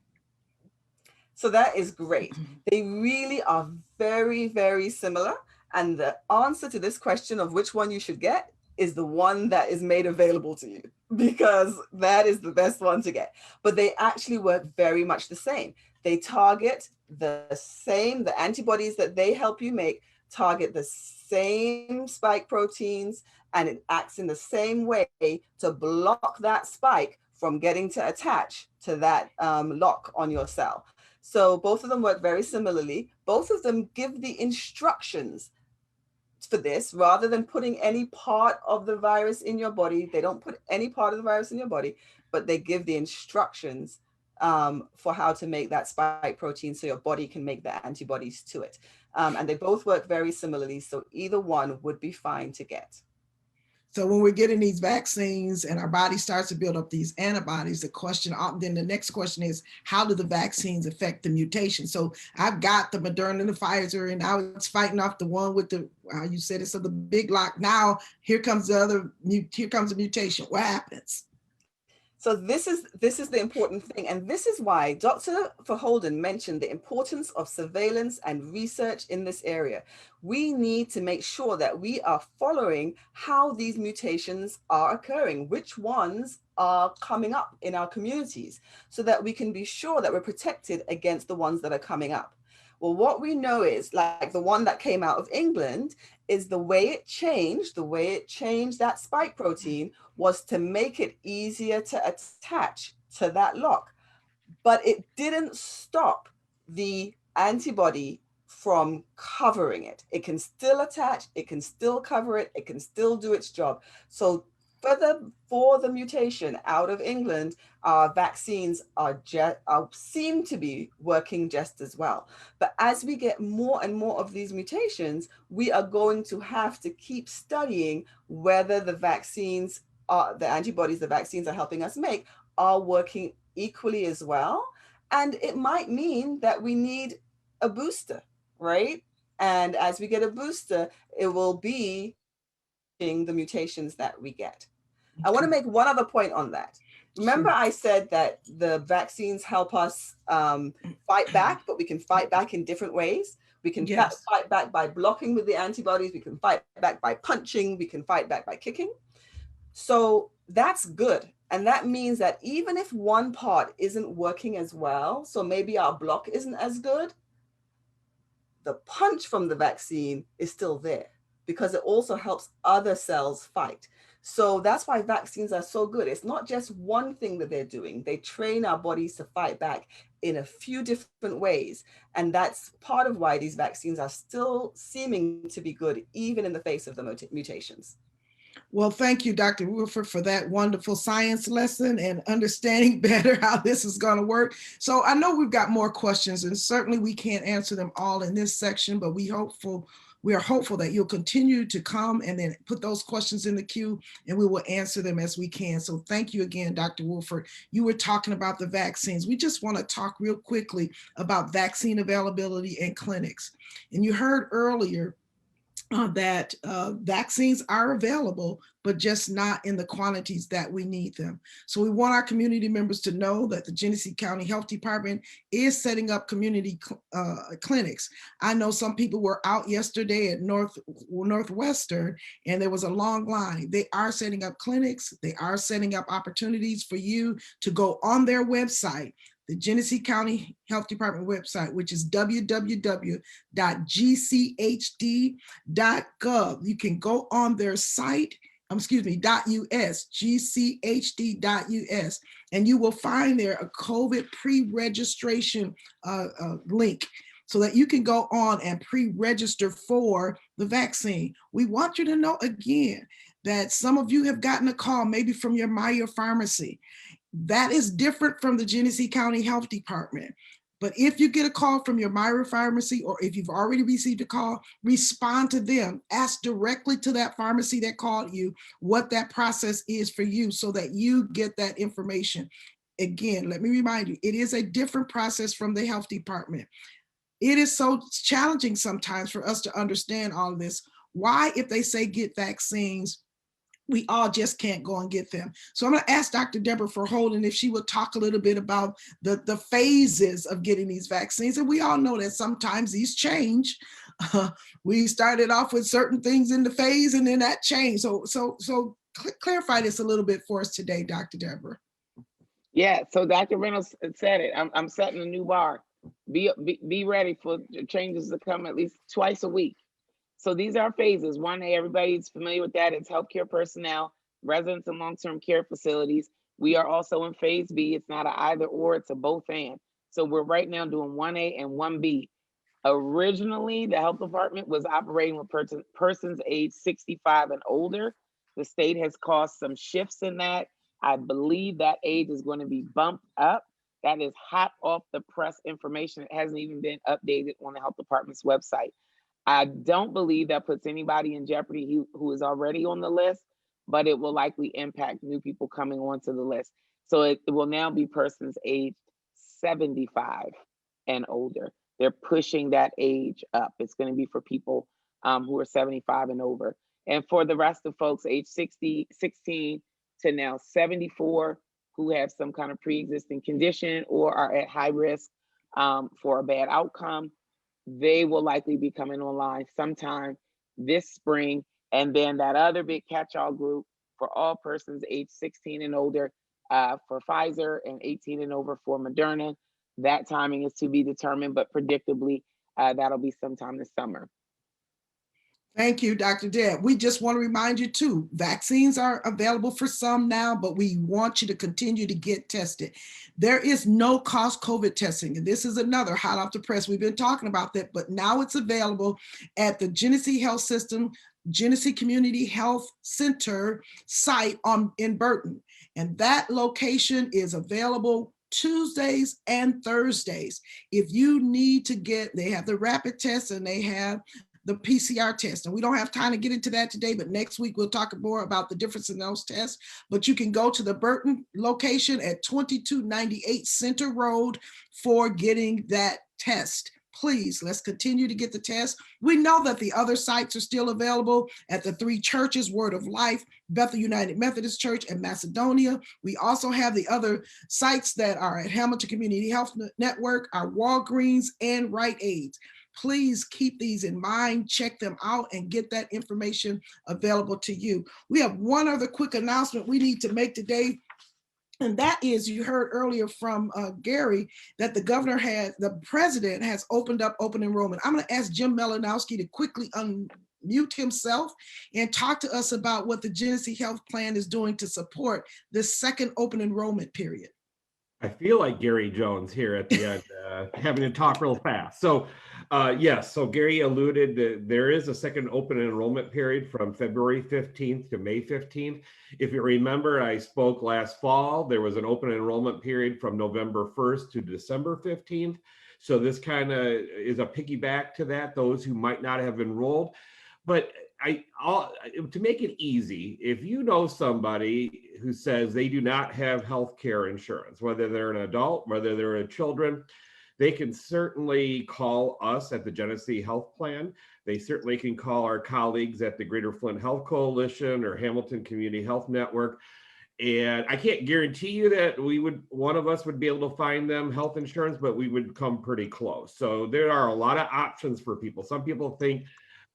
So that is great. They really are very, very similar. And the answer to this question of which one you should get is the one that is made available to you, because that is the best one to get. But they actually work very much the same. They target the same, the antibodies that they help you make target the same spike proteins, and it acts in the same way to block that spike from getting to attach to that lock on your cell. So both of them work very similarly. Both of them give the instructions for this, rather than putting any part of the virus in your body. They don't put any part of the virus in your body, but they give the instructions for how to make that spike protein so your body can make the antibodies to it. And they both work very similarly. So either one would be fine to get. So when we're getting these vaccines and our body starts to build up these antibodies, then the next question is, how do the vaccines affect the mutation? So I've got the Moderna and the Pfizer, and now it's fighting off the one with the, you said it's the big lock. Now here comes the mutation. What happens? So this is the important thing. And this is why Dr. Verholden mentioned the importance of surveillance and research in this area. We need to make sure that we are following how these mutations are occurring, which ones are coming up in our communities, so that we can be sure that we're protected against the ones that are coming up. Well, what we know is, like the one that came out of England, is the way it changed that spike protein was to make it easier to attach to that lock. But it didn't stop the antibody from covering it. It can still attach, it can still cover it, it can still do its job. So for the mutation out of England, our vaccines seem to be working just as well. But as we get more and more of these mutations, we are going to have to keep studying whether the vaccines, the antibodies the vaccines are helping us make, are working equally as well. And it might mean that we need a booster, right? And as we get a booster, it will be the mutations that we get. I want to make one other point on that. Remember, I said that the vaccines help us fight back, but we can fight back in different ways. We can fight back by blocking with the antibodies. We can fight back by punching. We can fight back by kicking. So that's good. And that means that even if one part isn't working as well, so maybe our block isn't as good, the punch from the vaccine is still there because it also helps other cells fight. So that's why vaccines are so good. It's not just one thing that they're doing. They train our bodies to fight back in a few different ways. And that's part of why these vaccines are still seeming to be good, even in the face of the mutations. Well, thank you, Dr. Wilford, for that wonderful science lesson and understanding better how this is going to work. So I know we've got more questions, and certainly we can't answer them all in this section, but we are hopeful that you'll continue to come and then put those questions in the queue, and we will answer them as we can. So thank you again, Dr. Wilford. You were talking about the vaccines. We just want to talk real quickly about vaccine availability in clinics. And you heard earlier that vaccines are available, but just not in the quantities that we need them. So we want our community members to know that the Genesee County Health Department is setting up community clinics. I know some people were out yesterday at Northwestern, and there was a long line. They are setting up clinics. They are setting up opportunities for you to go on their website, the Genesee County Health Department website, which is www.gchd.gov. You can go on their site, .us, gchd.us, and you will find there a COVID pre-registration link so that you can go on and pre-register for the vaccine. We want you to know again that some of you have gotten a call maybe from your Meijer pharmacy. That is different from the Genesee County Health Department. But if you get a call from your Meijer pharmacy, or if you've already received a call, respond to them. Ask directly to that pharmacy that called you what that process is for you so that you get that information. Again, let me remind you, it is a different process from the health department. It is so challenging sometimes for us to understand all of this. Why, if they say get vaccines, we all just can't go and get them. So I'm going to ask Dr. Deborah Verholden if she would talk a little bit about the phases of getting these vaccines. And we all know that sometimes these change. We started off with certain things in the phase and then that changed. So clarify this a little bit for us today, Dr. Deborah. Yeah, so Dr. Reynolds said it. I'm setting a new bar. Be ready for changes to come at least twice a week. So these are phases. 1A, everybody's familiar with that. It's healthcare personnel, residents in long-term care facilities. We are also in phase B. It's not an either or, it's a both and. So we're right now doing 1A and 1B. Originally, the health department was operating with persons age 65 and older. The state has caused some shifts in that. I believe that age is going to be bumped up. That is hot off the press information. It hasn't even been updated on the health department's website. I don't believe that puts anybody in jeopardy who is already on the list, but it will likely impact new people coming onto the list. So it will now be persons aged 75 and older. They're pushing that age up. It's going to be for people who are 75 and over. And for the rest of folks age 16 to now 74 who have some kind of pre-existing condition or are at high risk for a bad outcome, they will likely be coming online sometime this spring. And then that other big catch-all group for all persons age 16 and older for Pfizer and 18 and over for Moderna. That timing is to be determined, but predictably, that'll be sometime this summer. Thank you, Dr. Deb. We just want to remind you too, vaccines are available for some now, but we want you to continue to get tested. There is no cost COVID testing. And this is another hot off the press. We've been talking about that, but now it's available at the Genesee Health System, Genesee Community Health Center site in Burton. And that location is available Tuesdays and Thursdays. If you need to they have the rapid test and they have the PCR test. And we don't have time to get into that today, but next week we'll talk more about the difference in those tests. But you can go to the Burton location at 2298 Center Road for getting that test. Please, let's continue to get the test. We know that the other sites are still available at the 3 churches, Word of Life, Bethel United Methodist Church, and Macedonia. We also have the other sites that are at Hamilton Community Health Network, our Walgreens, and Rite Aid. Please keep these in mind, check them out, and get that information available to you. We have one other quick announcement we need to make today. And that is, you heard earlier from Gary that the president has opened up open enrollment. I'm going to ask Jim Melanowski to quickly unmute himself and talk to us about what the Genesee Health Plan is doing to support this second open enrollment period. I feel like Gary Jones here at the end, having to talk real fast. So yes, so Gary alluded that there is a second open enrollment period from February 15th to May 15th. If you remember, I spoke last fall, there was an open enrollment period from November 1st to December 15th. So this kind of is a piggyback to that, those who might not have enrolled. But to make it easy, if you know somebody who says they do not have health care insurance, whether they're an adult, whether they're a children, they can certainly call us at the Genesee Health Plan. They certainly can call our colleagues at the Greater Flint Health Coalition or Hamilton Community Health Network. And I can't guarantee you that one of us would be able to find them health insurance, but we would come pretty close. So there are a lot of options for people. Some people think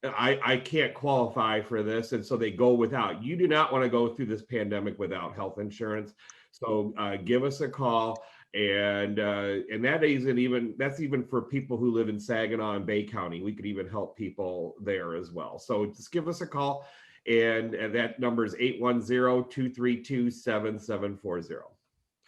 I can't qualify for this, and so they go without. You do not want to go through this pandemic without health insurance. So give us a call, and that's even for people who live in Saginaw and Bay County. We could even help people there as well. So just give us a call, and that number is 810-232-7740.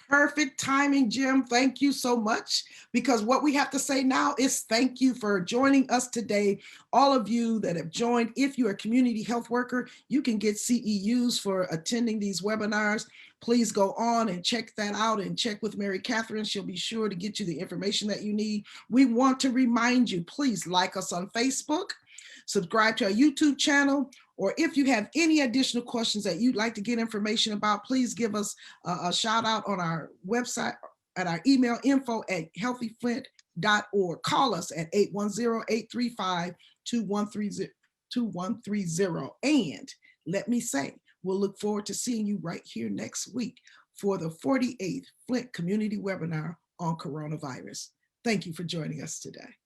Perfect timing, Jim. Thank you so much, because what we have to say now is thank you for joining us today. All of you that have joined, if you're a community health worker, you can get CEUs for attending these webinars. Please go on and check that out and check with Mary Catherine. She'll be sure to get you the information that you need. We want to remind you, please like us on Facebook, subscribe to our YouTube channel, or if you have any additional questions that you'd like to get information about, please give us a shout out on our website at our email info@healthyflint.org. Call us at 810-835-2130. And let me say, we'll look forward to seeing you right here next week for the 48th Flint Community Webinar on coronavirus. Thank you for joining us today.